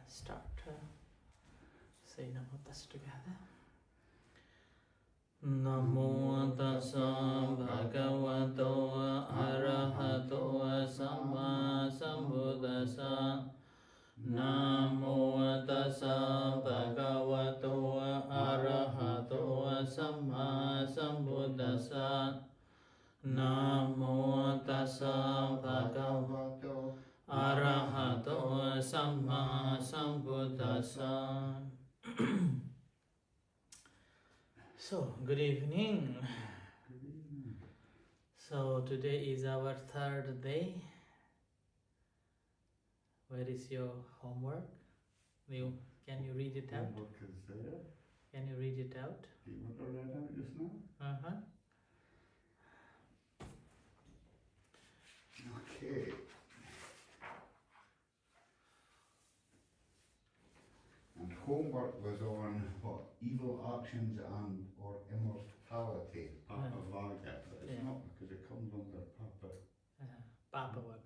start say Namo Tassa together. Namo Tassa Bhagavato Arahato Samma Sambuddhassa. Namo Tassa Bhagavato Arahato Samma Sambuddhassa. Namo Tassa Bhagavato Arahato Samma Sambuddhassa. So, good evening. Good evening. So, today is our third day. Where is your homework? Can you read it out? Homework is there. Can you read it out? Do you want to read out just now? Uh-huh. Okay. And homework was on what evil actions and or immortality, Papa Vaga, but it's not because it comes under Papa. Papa Vaga.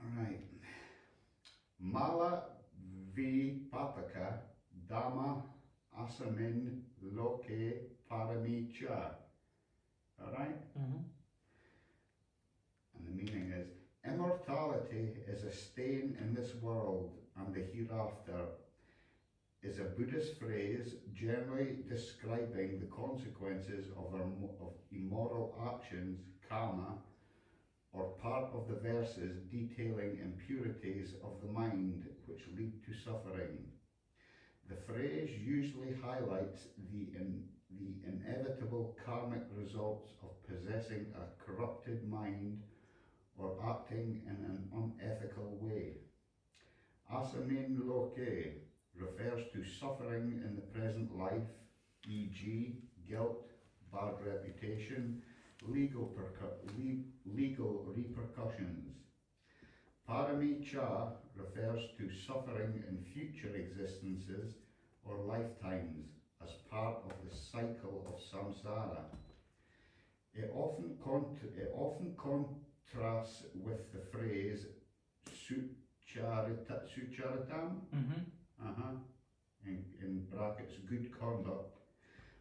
Alright. Mala vi papaka dhamma asamin loke paramicha. Alright? Mm-hmm. And the meaning is, immortality is a stain in this world and the hereafter, is a Buddhist phrase generally describing the consequences of immoral actions, karma, or part of the verses detailing impurities of the mind which lead to suffering. The phrase usually highlights the inevitable karmic results of possessing a corrupted mind or acting in an unethical way. Asamin loke refers to suffering in the present life, e.g. guilt, bad reputation, legal repercussions. Paramicha refers to suffering in future existences or lifetimes as part of the cycle of samsara. It often contrasts with the phrase sucharitam, in brackets, good conduct,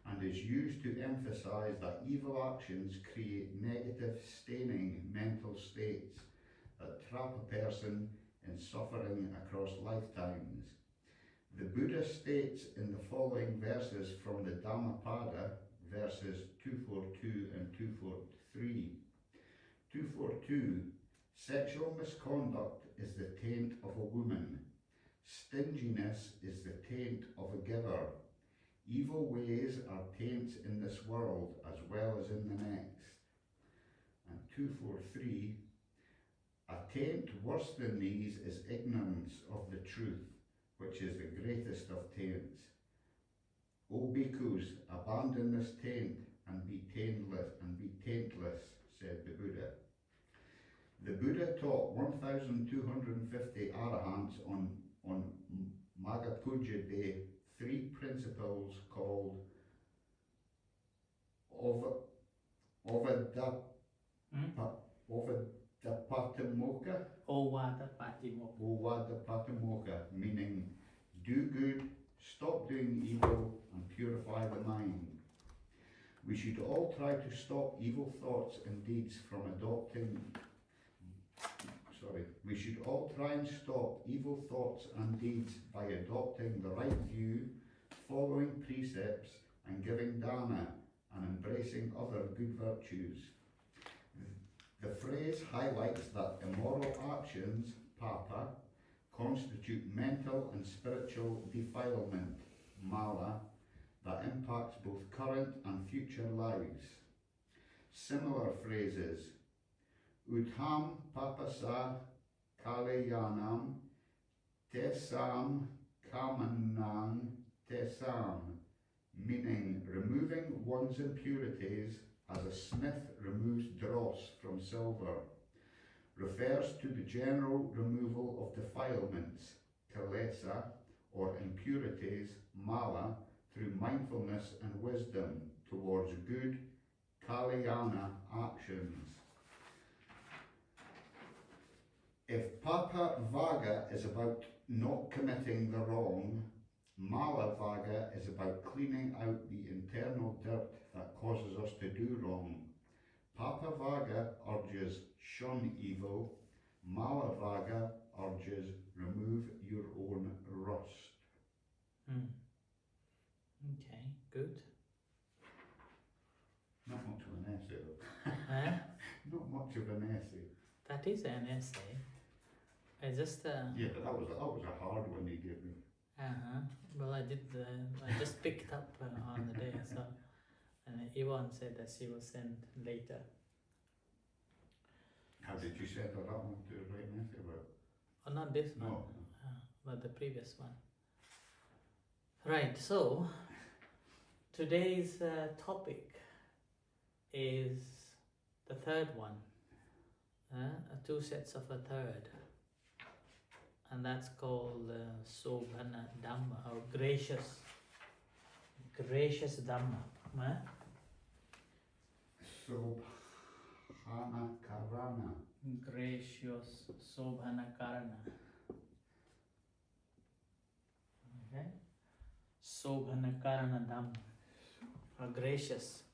and is used to emphasize that evil actions create negative, staining mental states that trap a person in suffering across lifetimes. The Buddha states in the following verses from the Dhammapada, verses 242 and 243. 242, sexual misconduct is the taint of a woman. Stinginess is the taint of a giver. Evil ways are taints in this world as well as in the next. And 243, a taint worse than these is ignorance of the truth, which is the greatest of taints. O bhikkhus, abandon this taint and be taintless, said the Buddha. The Buddha taught 1,250 arahants on Magga Puja Day 3 principles called Ovadapattimokkha. Ovadapattimokkha, meaning do good, stop doing evil, and purify the mind. We should all try to stop evil thoughts and deeds from We should all try and stop evil thoughts and deeds by adopting the right view, following precepts, and giving dana, and embracing other good virtues. The phrase highlights that immoral actions, papa, constitute mental and spiritual defilement, mala, that impacts both current and future lives. Similar phrases, Udham papasa kalayanam tesam kamanang tesam, meaning removing one's impurities as a smith removes dross from silver, refers to the general removal of defilements, kalesa, or impurities, mala, through mindfulness and wisdom towards good, kalyana actions. If Papa Vaga is about not committing the wrong. Mala Vaga is about cleaning out the internal dirt that causes us to do wrong. Papa Vaga urges shun evil. Mala Vaga urges remove your own rust. Okay, good. Not much of an essay though. Huh? Not much of an essay. That is an essay. I just Yeah, but that was a hard one you gave me. well, I did. I just picked up on the day, so and Yvonne said that she will send later. How did you set that up to write an essay about? Oh, not this one, No. but the previous one. Right. So today's topic is the third one. Two sets of a third. And that's called Sobhana or gracious dhamma. Sobhanakarana. Gracious Sobhanakarana. Okay. Sobhanakarana dhamma. Or gracious.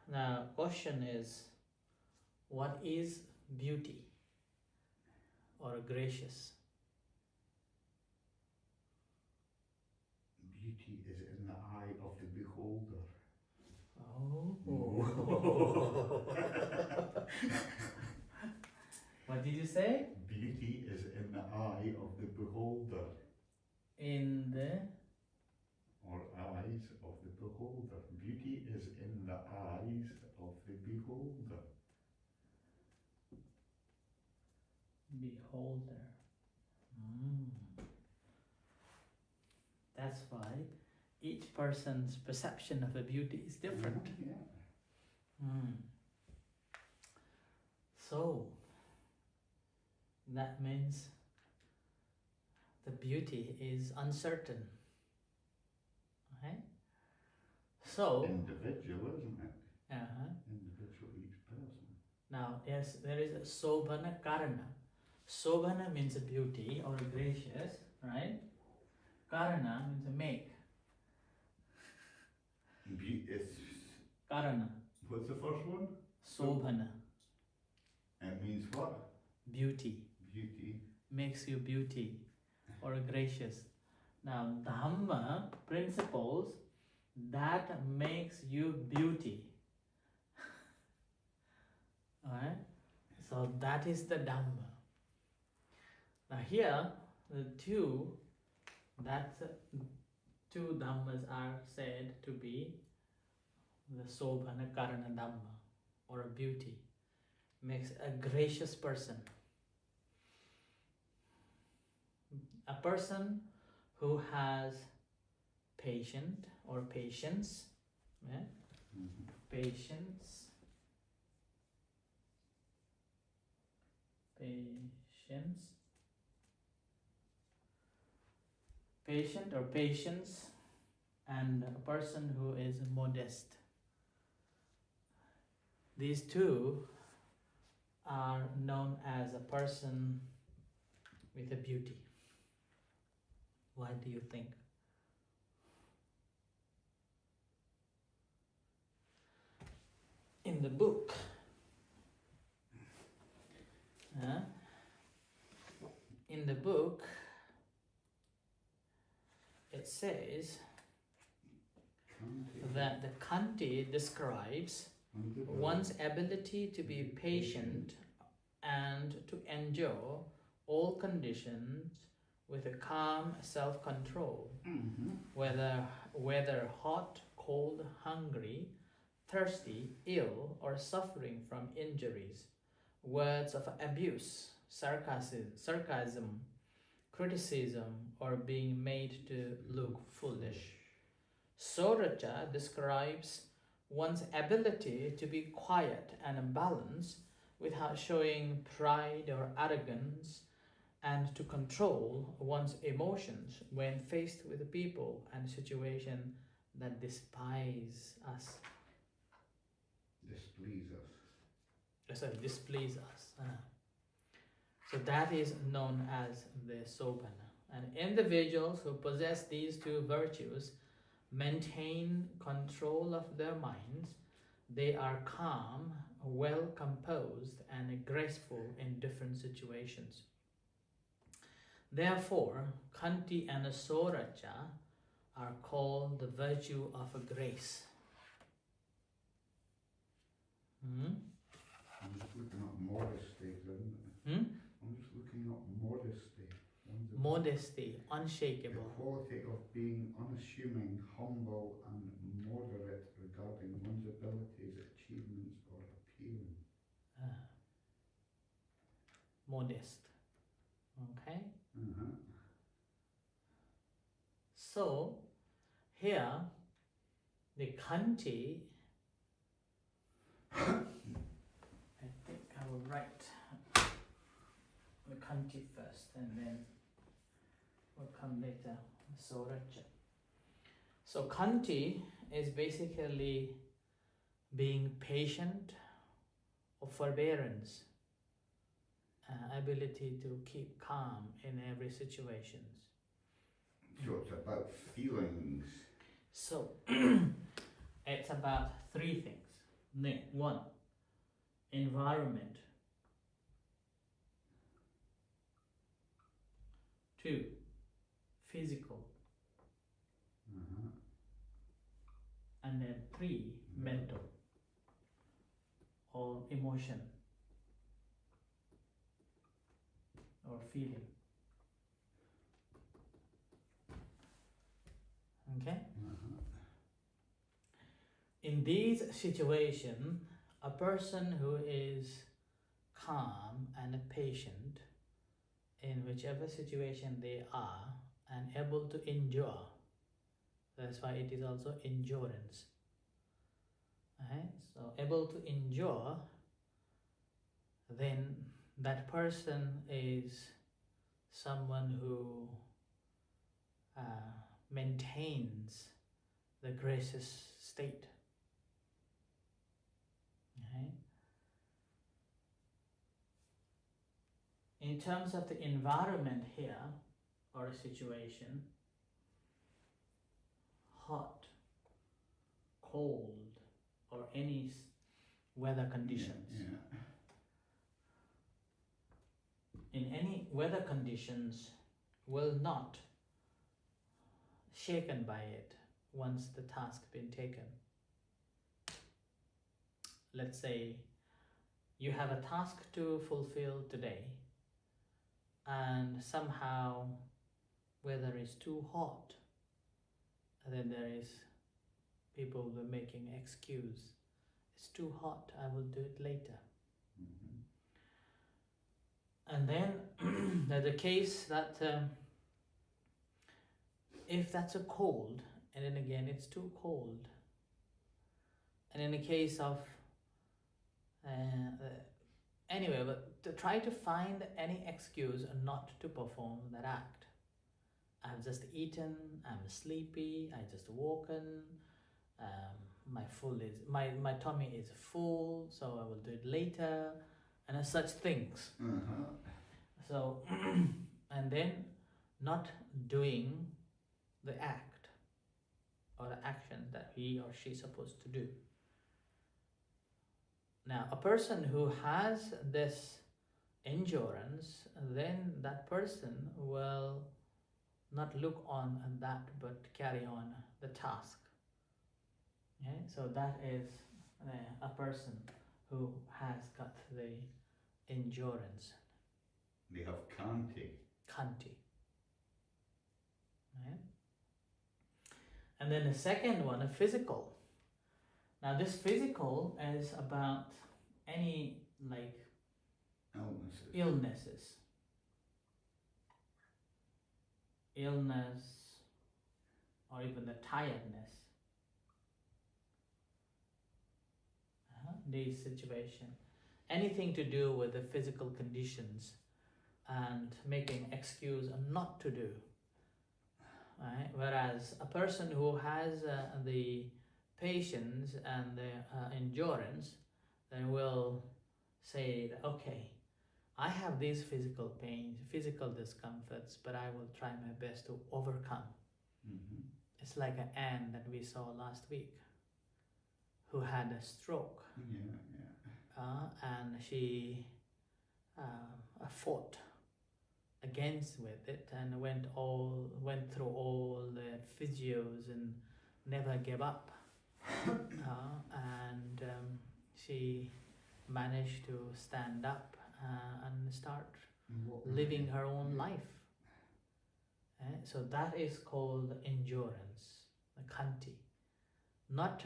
Now, question is, what is beauty? Or gracious? Beauty is in the eye of the beholder. Oh. What did you say? Beauty is in the eye of the beholder. In the Or eyes of the beholder. Beauty is in the eyes of the beholder. beholder. That's why each person's perception of a beauty is different. So that means the beauty is uncertain. Okay? So Individual, isn't it? Individual, each person. Now, yes, there is a Sobhanakarana. Sobhana means a beauty or a gracious, right? Karana means a make. It's, Karana. what's the first one? Sobhana. It means what? Beauty. Beauty. Makes you beauty or gracious. Now, dhamma, principles, that makes you beauty. Alright? So that is the dhamma. Now here, the two dhammas are said to be the Sobhanakarana dhamma, or a beauty. Makes a gracious person. A person who has patience, yeah? Patience, patient or patience, and a person who is modest. These two are known as a person with a beauty. Why do you think? In the book, it says that the Kanti describes one's ability to be patient and to endure all conditions with a calm self-control, whether hot, cold, hungry, thirsty, ill, or suffering from injuries, words of abuse, sarcasm, criticism, or being made to look foolish. Soracha describes one's ability to be quiet and balanced without showing pride or arrogance, and to control one's emotions when faced with people and situations that displease us. Displease us. So that is known as the Sobhana. And individuals who possess these two virtues maintain control of their minds. They are calm, well composed, and graceful in different situations. Therefore, Khanti and Soracha are called the virtue of grace. I'm just looking up modesty, isn't it? I'm just looking up modesty. Modesty, The unshakable. quality of being unassuming, humble, and moderate regarding one's abilities, achievements, or appearance. Modest. Okay? Uh-huh. So, here, the Khanti, I think I will write the Khanti first and then will come later, Soracha. So Khanti is basically being patient or forbearance, ability to keep calm in every situation. So it's about feelings. So it's about three things. One, environment. Two, physical. And then three, mental or emotion or feeling. Okay? In these situations, a person who is calm and patient in whichever situation they are and able to endure, that's why it is also endurance. Okay? So able to endure, then that person is someone who maintains the gracious state. Okay? In terms of the environment here, or a situation, hot, cold, or any weather conditions. In any weather conditions will not shaken by it once the task been taken. Let's say you have a task to fulfill today and somehow weather is too hot, and then there is people who are making excuse. It's too hot, I will do it later. And then there's a case that if that's a cold, and then again it's too cold, and in the case of anyway, but to try to find any excuse not to perform that act. I've just eaten, I'm sleepy, I just woken, my tummy is full, so I will do it later, and such things. So and then not doing the act or the action that he or she is supposed to do. Now, a person who has this endurance, then that person will not look on that but carry on the task. Okay? So that is a person who has got the endurance. They have Khanti. Khanti. Okay? And then the second one, a physical. Now this physical is about any like illnesses. Illness or even the tiredness. These situations. Anything to do with the physical conditions and making excuse not to do. Right? Whereas a person who has the patience and the endurance, then will say, okay, I have these physical pains, physical discomforts, but I will try my best to overcome. Mm-hmm. It's like an Anne that we saw last week, who had a stroke, and she fought against with it and went through all the physios and never gave up. And she managed to stand up and start living her own life. So that is called endurance, the khanti. Not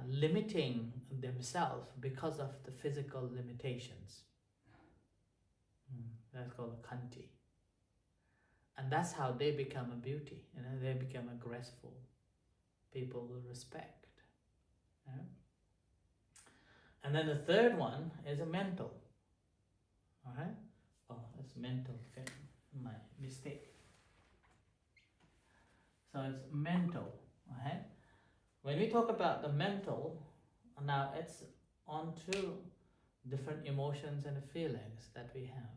limiting themselves because of the physical limitations. That's called khanti. And that's how they become a beauty. They become a graceful. People will respect. And then the third one is a mental. Alright? Oh, that's mental. Okay. My mistake. So it's mental. Alright? When we talk about the mental, now it's on to different emotions and feelings that we have.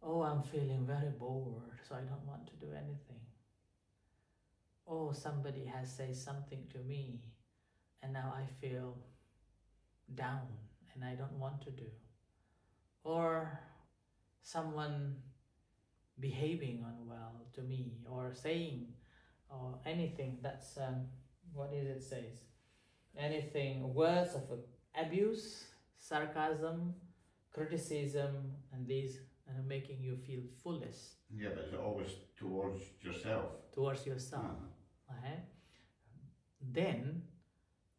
Oh, I'm feeling very bored, so I don't want to do anything. Oh, somebody has said something to me, and now I feel down, and I don't want to do. Or someone behaving unwell to me, or saying, or anything that's, what is it says? Anything, words of abuse, sarcasm, criticism, and these making you feel foolish. Yeah, but it's always towards yourself. Towards yourself. Okay? Then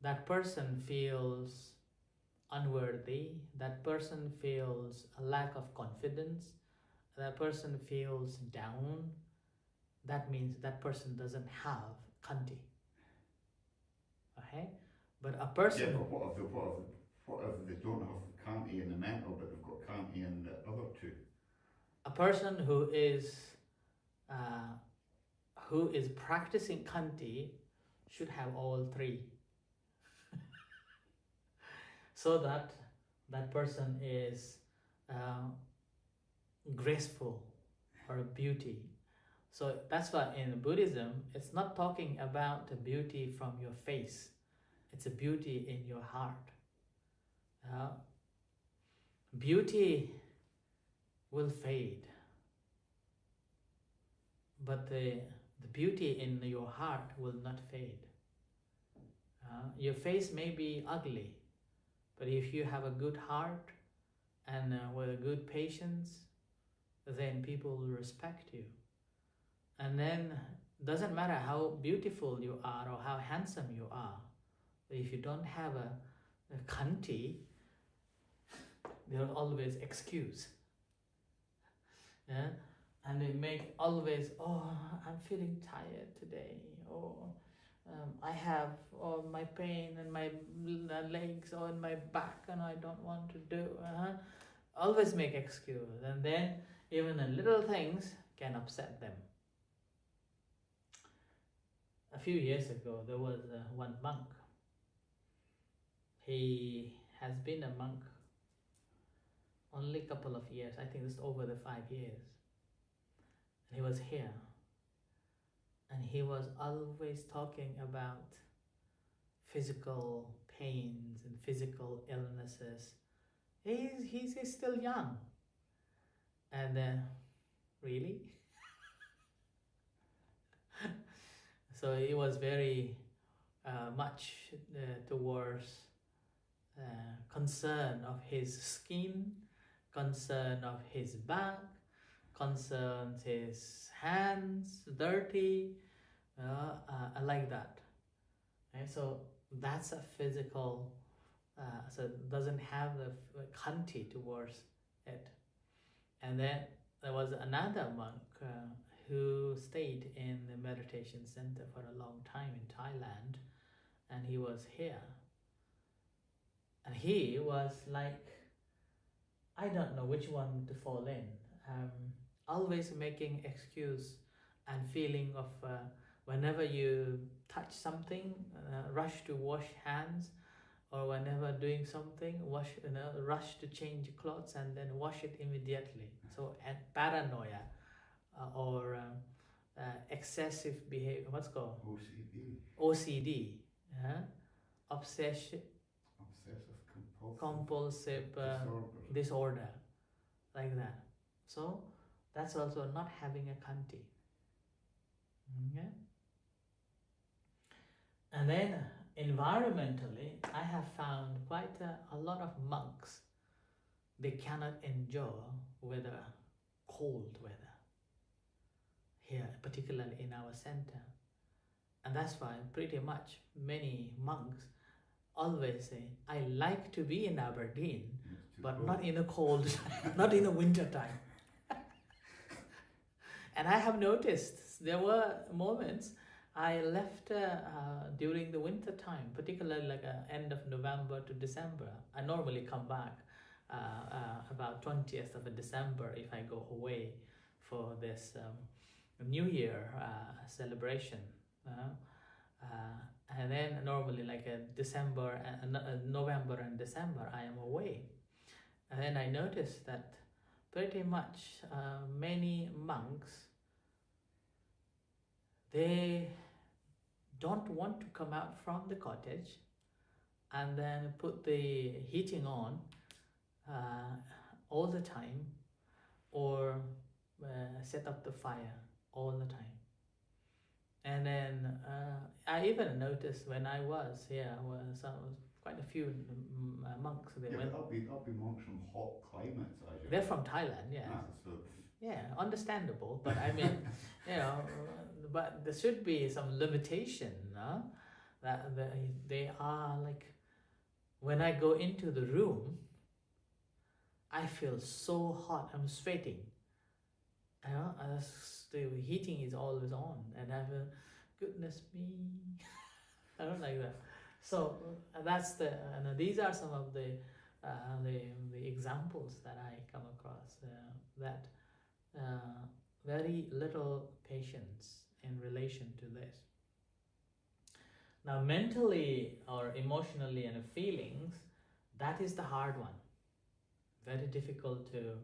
that person feels unworthy, that person feels a lack of confidence, that person feels down. That means that person doesn't have khanti. Okay? But a person... Yeah, but what if they don't have khanti in the mental, but they've got khanti in the other two? A person who is practicing khanti should have all three. So that that person is graceful or beauty. So that's why in Buddhism, it's not talking about the beauty from your face. It's a beauty in your heart. Beauty will fade. But the beauty in your heart will not fade. Your face may be ugly, but if you have a good heart and with a good patience, then people will respect you. And then doesn't matter how beautiful you are or how handsome you are, but if you don't have a khanti, there will always excuse. Yeah? And they make always, oh, I'm feeling tired today. Oh, I have my pain in my legs or in my back and I don't want to do. Always make excuse. And then even the little things can upset them. A few years ago, there was one monk. He has been a monk only a couple of years. I think it's over the 5 years. He was here, and he was always talking about physical pains and physical illnesses. He's still young. And really? So he was very much towards concern of his skin, concern of his back, concerns his hands dirty, like that. Okay, so that's a physical, so it doesn't have the khanti towards it. And then there was another monk who stayed in the meditation center for a long time in Thailand, and he was here. And he was like, I don't know which one to fall in. Always making excuse and feeling of whenever you touch something, rush to wash hands, or whenever doing something, rush to change clothes and then wash it immediately. So, and paranoia or excessive behavior, what's called? OCD. OCD, obsessive compulsive disorder, like that. So that's also not having a kanti. Okay? And then environmentally, I have found quite a lot of monks, they cannot endure cold weather here, particularly in our center. And that's why pretty much many monks always say, I like to be in Aberdeen, but cold. Not in a cold, not in the winter time. And I have noticed there were moments I left during the winter time, particularly like end of November to December. I normally come back about 20th of December if I go away for this New Year celebration. And then normally like December, November and December I am away. And then I noticed that pretty much many monks, they don't want to come out from the cottage and then put the heating on all the time, or set up the fire all the time. And then I even noticed when I was here, quite a few monks. They went. I'll be monks from hot climates. They're from Thailand, yeah. Yeah, understandable. But I mean, but there should be some limitation, no? That they are like, when I go into the room, I feel so hot. I'm sweating. The heating is always on, and I feel, goodness me, I don't like that. So that's these are some of the examples that I come across, that very little patience in relation to this. Now, mentally or emotionally and feelings, that is the hard one, very difficult to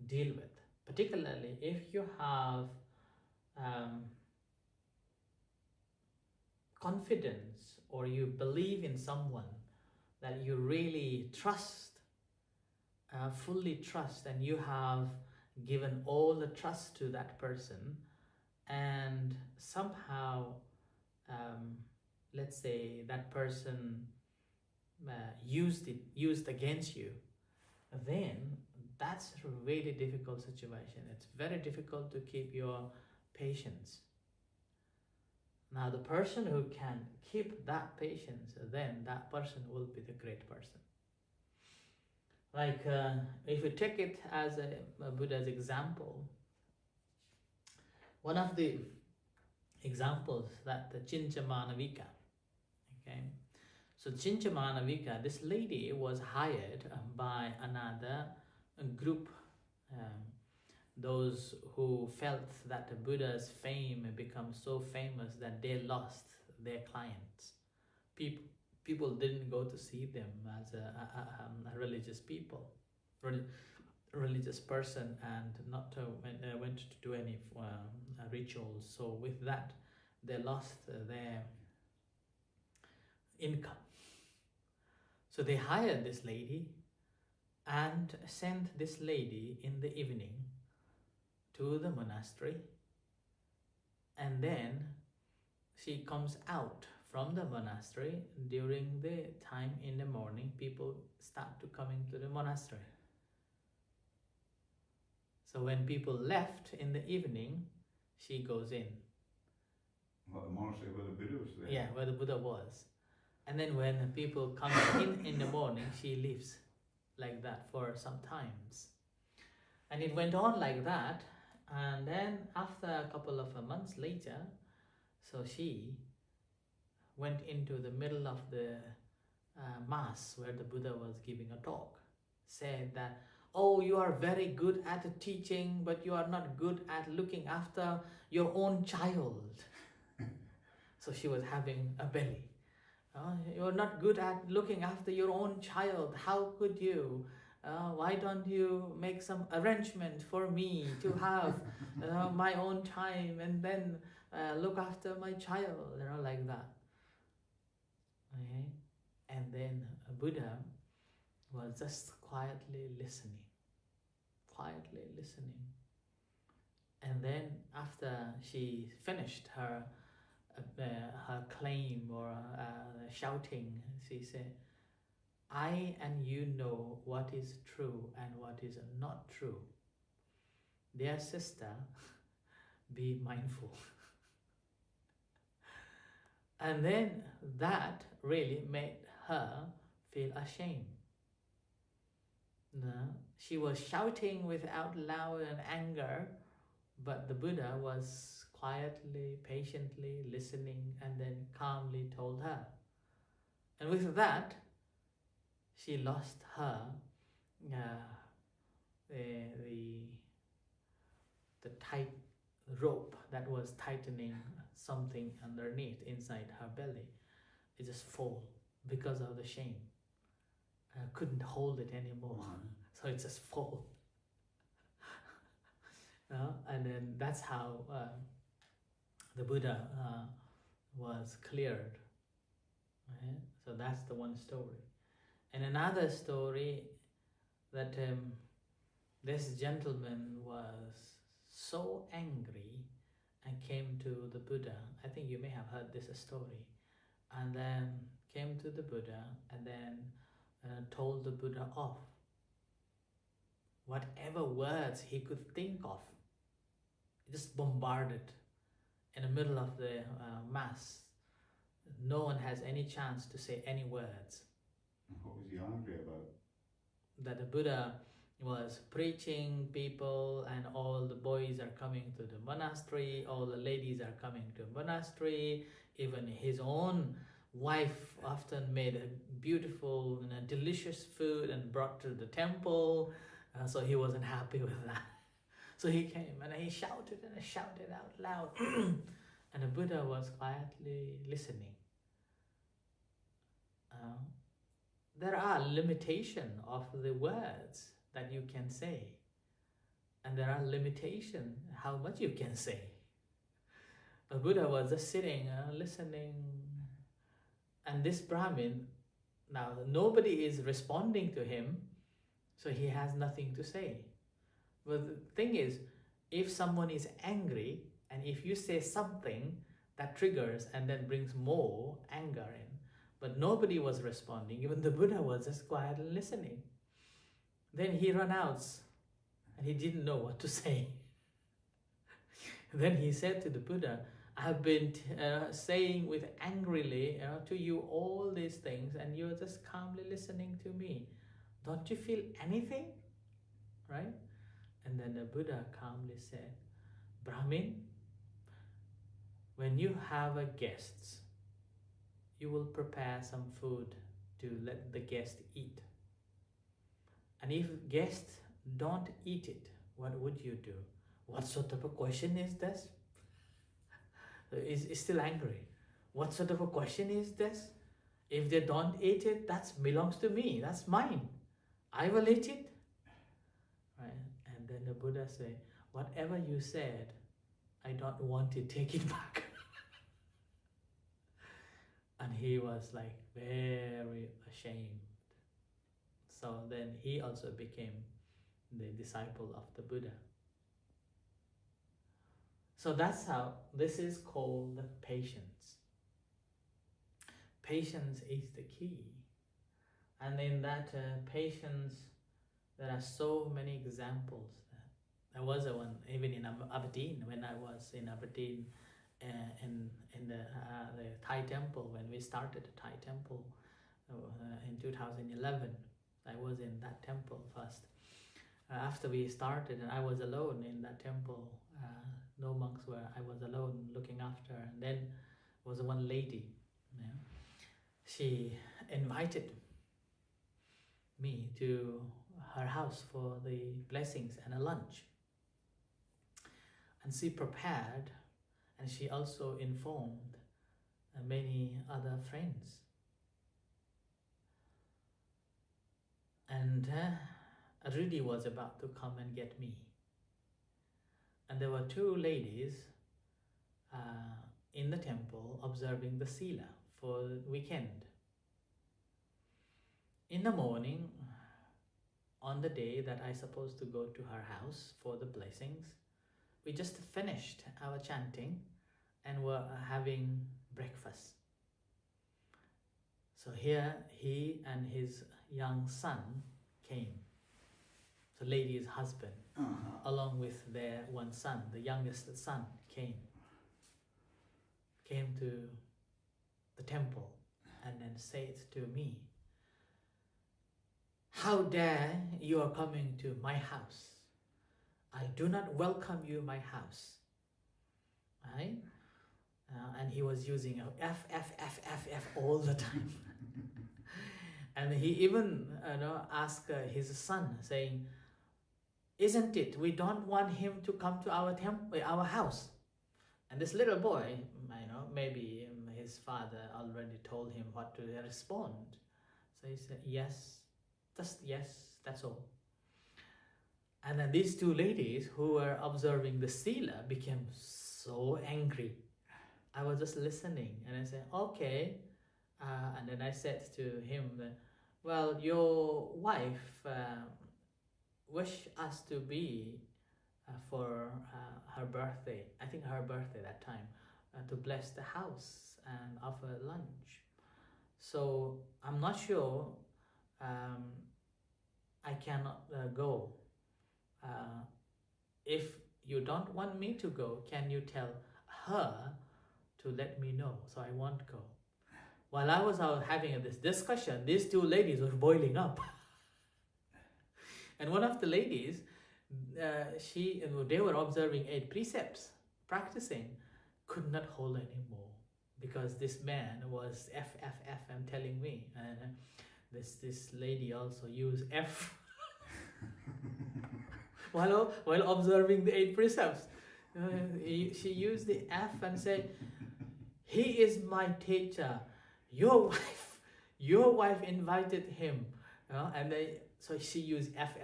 deal with, particularly if you have confidence, or you believe in someone that you really trust, fully trust, and you have given all the trust to that person, and somehow let's say that person used against you, then that's a really difficult situation. It's very difficult to keep your patience. Now, the person who can keep that patience, then that person will be the great person. Like if we take it as a Buddha's example, one of the examples that the Chinchamanavika, okay, so Chinchamanavika, this lady was hired by another group, those who felt that the Buddha's fame had become so famous that they lost their clients. People didn't go to see them as a religious religious person, and not went to do any rituals. So with that, they lost their income. So they hired this lady and sent this lady in the evening to the monastery, and then she comes out from the monastery during the time in the morning. People start to coming to the monastery. So when people left in the evening, she goes in. What, the monastery where the Buddha was there? Yeah, where the Buddha was. And then when people come in the morning, she leaves like that for some times. And it went on like that. And then after a couple of months later, so she went into the middle of the mass where the Buddha was giving a talk, said that, oh, you are very good at teaching, but you are not good at looking after your own child. So she was having a belly. You're not good at looking after your own child. How could you? Why don't you make some arrangement for me to have my own time and then look after my child, like that. Okay? And then Buddha was just quietly listening. And then after she finished her claim or shouting, she said, I and you know what is true and what is not true. Dear sister, be mindful. And then that really made her feel ashamed. No, she was shouting without loud and anger, but the Buddha was quietly, patiently listening and then calmly told her. And with that, she lost her the tight rope that was tightening something underneath inside her belly. It just fall because of the shame. Couldn't hold it anymore, so it just fall. And then that's how the Buddha was cleared. Right? So that's the one story. And another story that this gentleman was so angry and came to the Buddha. I think you may have heard this story. And then came to the Buddha and then told the Buddha off. Whatever words he could think of, he just bombarded in the middle of the mass. No one has any chance to say any words. What was he angry about? That the Buddha was preaching people and all the boys are coming to the monastery, all the ladies are coming to the monastery, even his own wife often made a beautiful and a delicious food and brought to the temple, so he wasn't happy with that. So he came and he shouted and shouted out loud and the Buddha was quietly listening. There are limitations of the words that you can say, and there are limitations how much you can say. The Buddha was just sitting, listening, and this Brahmin, now nobody is responding to him, so he has nothing to say. But the thing is, if someone is angry, and if you say something that triggers and then brings more anger in, but nobody was responding, even the Buddha was just quietly listening. Then he ran out and he didn't know what to say. Then he said to the Buddha, I have been saying with angrily to you all these things and you're just calmly listening to me. Don't you feel anything? Right? And then the Buddha calmly said, Brahmin, when you have a guest, you will prepare some food to let the guest eat. And if guests don't eat it, what would you do? What sort of a question is this? Is still angry. What sort of a question is this? If they don't eat it, that belongs to me. That's mine. I will eat it. Right? And then the Buddha said, whatever you said, I don't want it. Take it back. And he was like very ashamed. So then he also became the disciple of the Buddha. So that's how this is called patience. Patience is the key. And in that patience, there are so many examples. There was a one even in Aberdeen, when I was in Aberdeen, in the Thai temple, when we started the Thai temple in 2011. I was in that temple first. After we started, and I was alone in that temple. No monks were. I was alone looking after. And then was one lady. She invited me to her house for the blessings and a lunch. And she prepared, and she also informed many other friends. Rudy was about to come and get me. And there were two ladies in the temple observing the Sila for the weekend. In the morning, on the day that I supposed to go to her house for the blessings, we just finished our chanting and were having breakfast. So here he and his young son came. So lady's husband, along with their one son, the youngest son, came to the temple and then said to me, "How dare you are coming to my house? I do not welcome you my house." Right? And he was using F all the time. And he even asked his son, saying, "Isn't it? We don't want him to come to our house." And this little boy, maybe his father already told him what to respond. So he said, "Yes, just yes, that's all." And then these two ladies who were observing the Sila became so angry. I was just listening and I said, "Okay." And then I said to him, "Well, your wife wished us to be for her birthday, I think her birthday that time, to bless the house and offer lunch. So I'm not sure, I cannot go. If you don't want me to go, can you tell her to let me know so I won't go?" While I was out having this discussion, these two ladies were boiling up. And one of the ladies, they were observing 8 precepts, practicing, could not hold anymore because this man was F and telling me. And this lady also used F while observing the 8 precepts. She used the F and said, "He is my teacher. Your wife invited him." So she used F.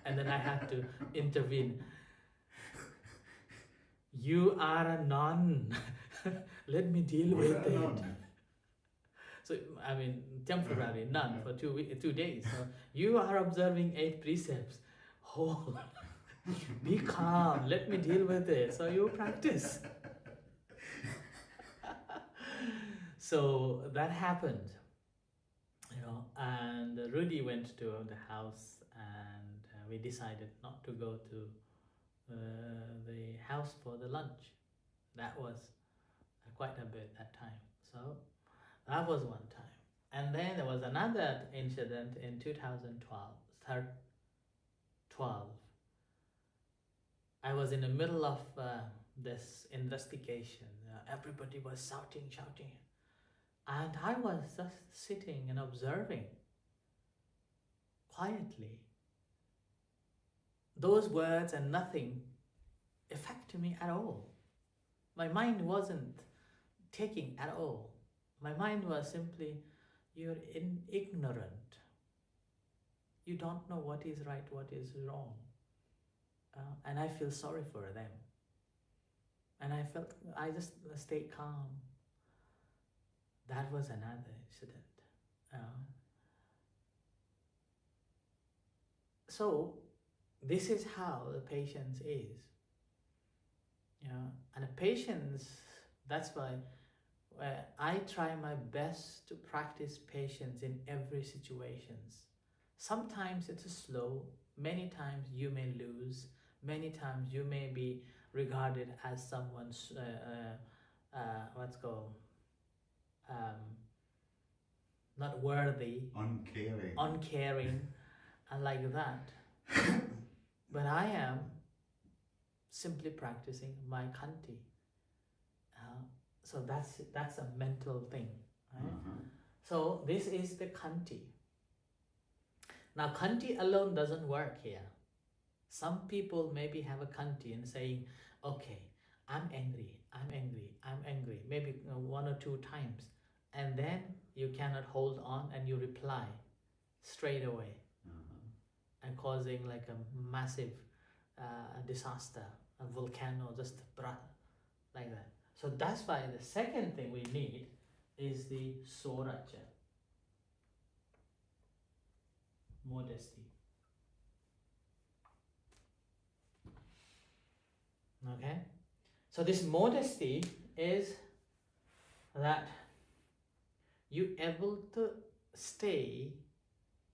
And then I had to intervene. "You are a nun. Let me deal with it." So, temporary nun for 2 days. So, "You are observing 8 precepts. Oh, be calm. Let me deal with it. So you practice." So that happened, and Rudy went to the house, and we decided not to go to the house for the lunch. That was quite a bit that time. So that was one time. And then there was another incident in 2012. I was in the middle of this investigation. Everybody was shouting. And I was just sitting and observing quietly. Those words and nothing affected me at all. My mind wasn't taking at all. My mind was simply, "You're ignorant. You don't know what is right, what is wrong." And I feel sorry for them. And I just stayed calm. That was another incident. So this is how the patience is. And the patience, that's why I try my best to practice patience in every situations. Sometimes it's slow. Many times you may lose. Many times you may be regarded as someone's not worthy, uncaring, and like that. But I am simply practicing my khanti. So that's a mental thing, right? So this is the khanti. Now khanti alone doesn't work here. Some people maybe have a khanti and saying, "Okay, I'm angry, maybe 1 or 2 times, and then you cannot hold on and you reply straight away Uh-huh. and causing like a massive disaster, a volcano just like that. So that's why the second thing we need is the soracha, modesty. Okay, so this modesty is that you able to stay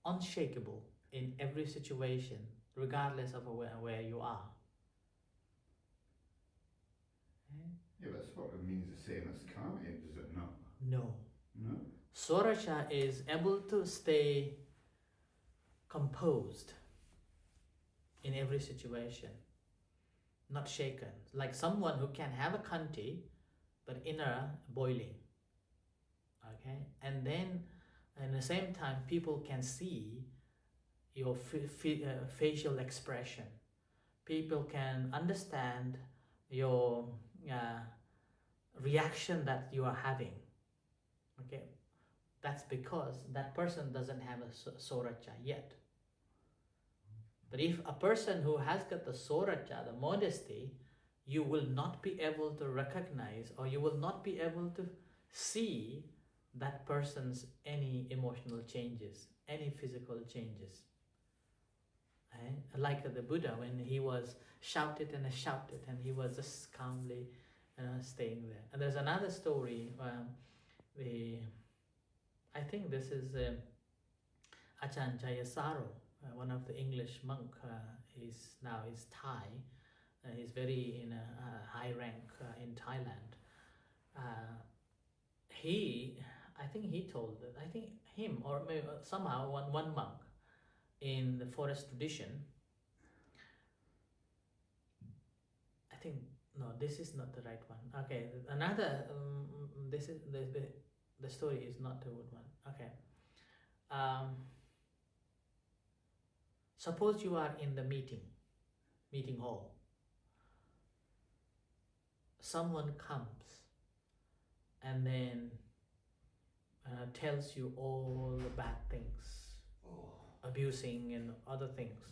unshakable in every situation, regardless of where you are. Okay? Yeah, that's what it means the same as kame, does it not? No. No? Soracha is able to stay composed in every situation, not shaken. Like someone who can have a kanti, but inner boiling. Okay, and then at the same time, people can see your facial expression. People can understand your reaction that you are having. Okay, that's because that person doesn't have a soracha yet. But if a person who has got the soracha, the modesty, you will not be able to recognize, or you will not be able to see that person's any emotional changes, any physical changes. Like the Buddha, when he was shouted and he was just calmly staying there. And there's another story. I think this is Ajahn Jayasaro, one of the English monk. He's Thai. He's very in a high rank in Thailand. I think he told that, I think him or maybe somehow one monk in the forest tradition. I think no, this is not the right one. Okay, another. This is the story is not the good one. Okay. Suppose you are in the meeting hall. Someone comes and then tells you all the bad things, abusing and other things,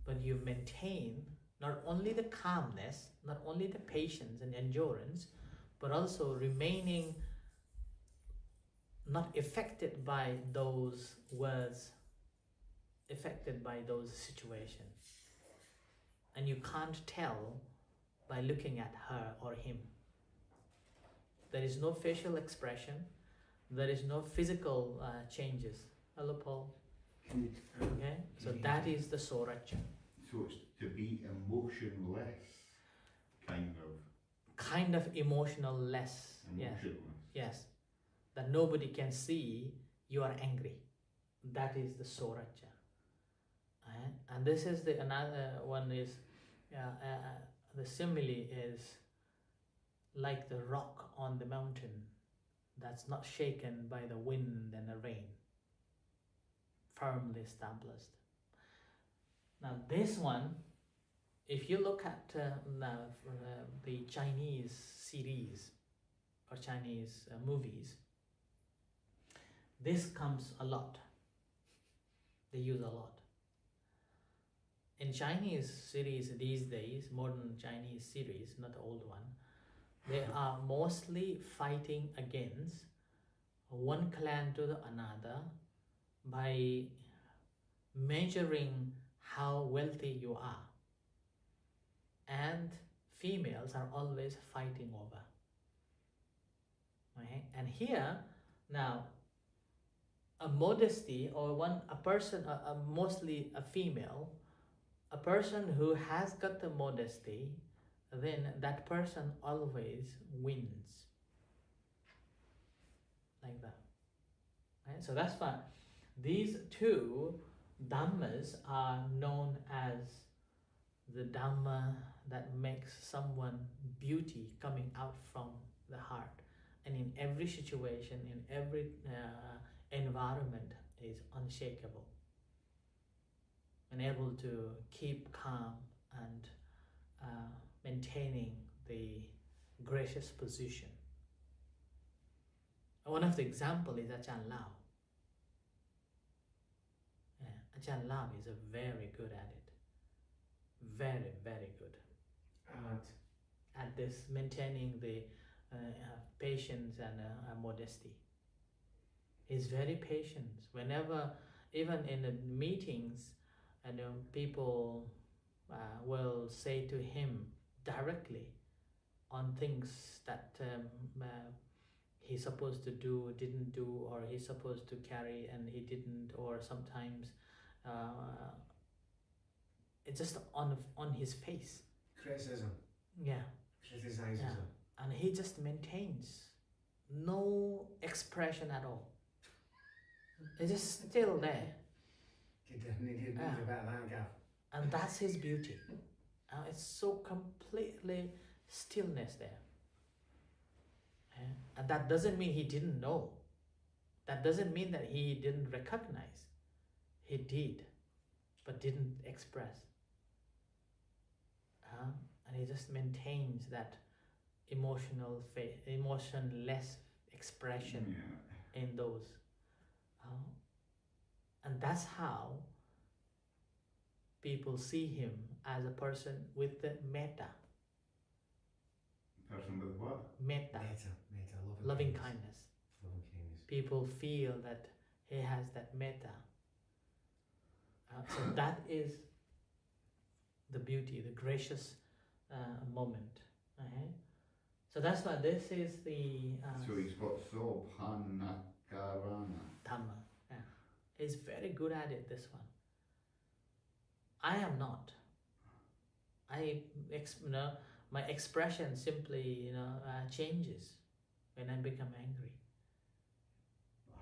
but you maintain not only the calmness, not only the patience and endurance, but also remaining not affected by those words, affected by those situations. And you can't tell by looking at her or him. There is no facial expression, there is no physical changes. Hello, Paul. Okay, so that is the soracha. So it's to be emotionless, kind of emotional less. Emotionless. Yes, that nobody can see you are angry. That is the soracha. And this is the another one is the simile is like the rock on the mountain that's not shaken by the wind and the rain, firmly established. Now this one, if you look at the Chinese series or Chinese movies, this comes a lot. They use a lot. In Chinese series these days, modern Chinese series, not the old one, they are mostly fighting against one clan to the another by measuring how wealthy you are. And females are always fighting over. Okay? And here, now, a modesty or a person, mostly a female, a person who has got the modesty, then that person always wins. Like that. Right? So that's why these two dhammas are known as the dhamma that makes someone beauty coming out from the heart. And in every situation, in every environment is unshakable. And able to keep calm and maintaining the gracious position. One of the examples is Ajahn Lau. Ajahn Lam is very good at it. Very, very good. At this, maintaining the patience and modesty. He's very patient. Whenever, even in the meetings, people will say to him directly on things that he's supposed to do, didn't do, or he's supposed to carry and he didn't, or sometimes it's just on his face. Criticism. Yeah. Criticizes him. And he just maintains no expression at all. It's just still there. And that's his beauty. It's so completely stillness there. And that doesn't mean he didn't know. That doesn't mean that he didn't recognize. He did, but didn't express. And he just maintains that emotionless expression in those. And that's how people see him as a person with the metta. Person with what? Metta. Loving kindness. Loving kindness. People feel that he has that metta. So that is the beauty, the gracious moment. So that's why this is the... so he's got Sobhanakarana. Dhamma. Yeah. He's very good at it, this one. I am not. My expression simply changes when I become angry.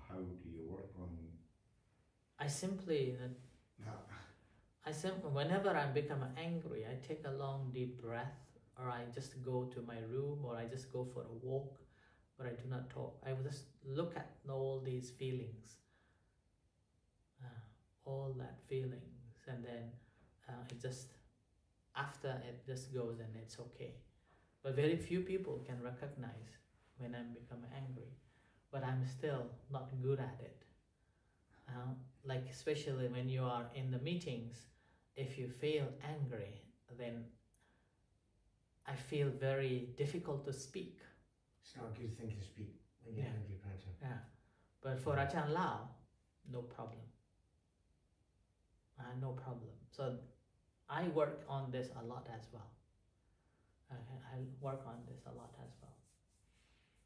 How do you work on... whenever I become angry, I take a long deep breath, or I just go to my room, or I just go for a walk, but I do not talk. I will just look at all these feelings, all that feelings, and then it just, after it just goes and it's okay. But very few people can recognize when I become angry, but I'm still not good at it. Like especially when you are in the meetings, if you feel angry, then I feel very difficult to speak. It's not a good thing to speak when you're angry, Prancha. Yeah, but for Ajahn Lau, no problem. No problem. So I work on this a lot as well. I work on this a lot as well.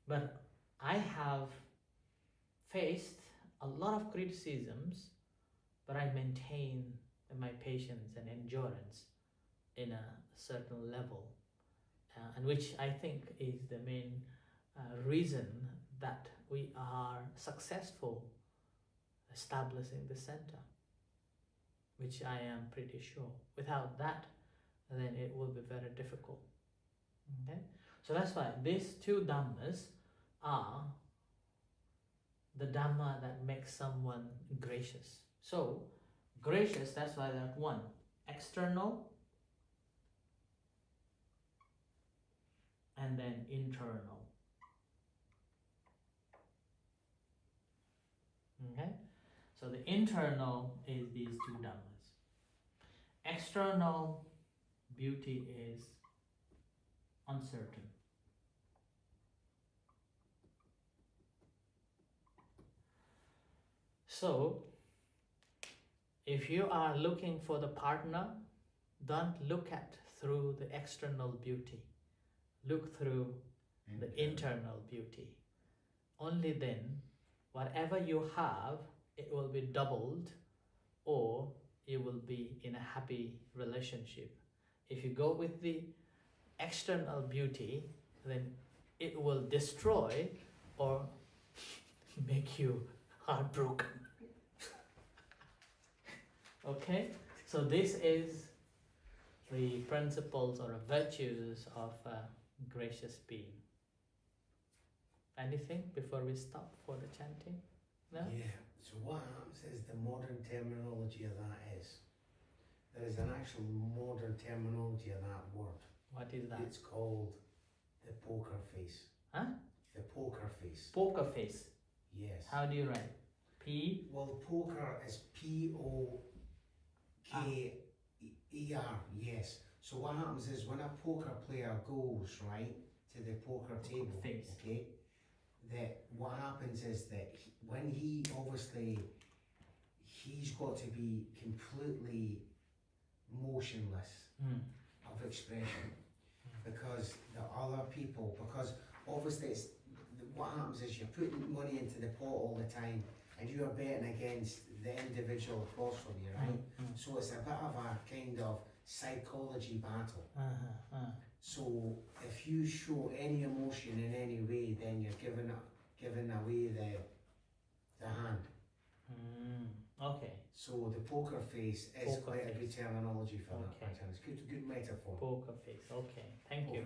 But I have faced a lot of criticisms, but I maintain my patience and endurance in a certain level, and which I think is the main reason that we are successful establishing the center, which I am pretty sure. Without that, then it will be very difficult. Okay, so that's why these two dhammas are the dhamma that makes someone gracious. So gracious, that's why that one, external and then internal. Okay, so the internal is these two dhammas. External beauty is uncertain. So if you are looking for the partner, don't look at through the external beauty. Look through the internal beauty. Only then, whatever you have, it will be doubled, or you will be in a happy relationship. If you go with the external beauty, then it will destroy or make you heartbroken. Okay, so this is the principles or virtues of a gracious being. Anything before we stop for the chanting? No? Yeah, so what happens is the modern terminology of that is, there is an actual modern terminology of that word. What is that? It's called the poker face. Huh? The poker face. Poker face. Yes. How do you write? P? Well, poker is P-O-K-E-R. K-E-R, yes. So what happens is when a poker player goes, right, to the poker table, face. okay, that what happens is that when he obviously, he's got to be completely motionless of expression, because the other people, because obviously it's, what happens is you're putting money into the pot all the time and you are betting against the individual across from you, right? So it's a bit of a kind of psychology battle. So if you show any emotion in any way, then you're giving away the hand. Okay. So the poker face is Poker quite a face. good terminology for Okay. that. It's good metaphor. Poker face. Okay. Thank you.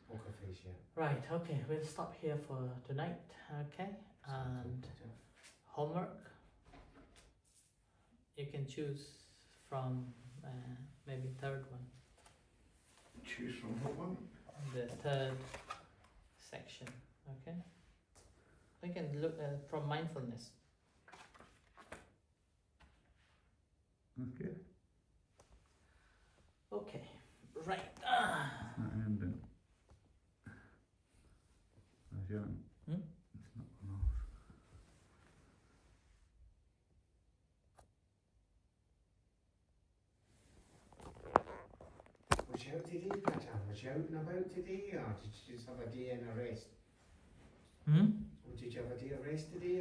Poker face, yeah. Right. Okay. We'll stop here for tonight. Okay. And homework. You can choose from maybe third one. Choose from what one? The third section. Okay. We can look from mindfulness. Okay. Okay. Right. It's not ending. It's young. Hmm? It's not gone off. Was you out today, Patan? Was you out and about today, or did you just have a day in a rest? Hmm? Or did you have a day of rest today?